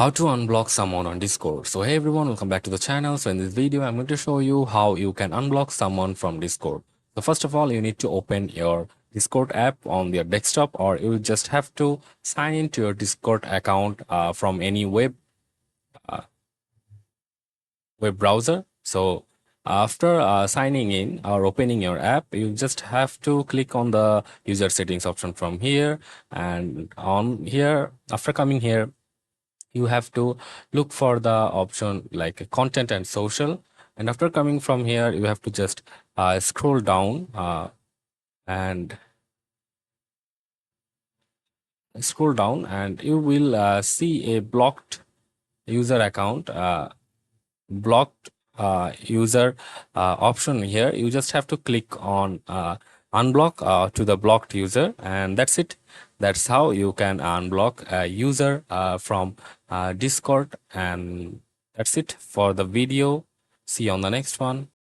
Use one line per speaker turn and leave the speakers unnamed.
How to unblock someone on Discord. So hey everyone, welcome back to the channel. So in this video I'm going to show you how you can unblock someone from Discord. So first of all, you need to open your Discord app on your desktop, or you just have to sign into your Discord account from any web browser. So after signing in or opening your app, you just have to click on the user settings option from here, and on here, after coming here, you have to look for the option like content and social, and after coming from here you have to just scroll down and and you will see a blocked user account, blocked user option. Here you just have to click on unblock to the blocked user, and that's it. That's how you can unblock a user from Discord, and that's it for the video. See you on the next one.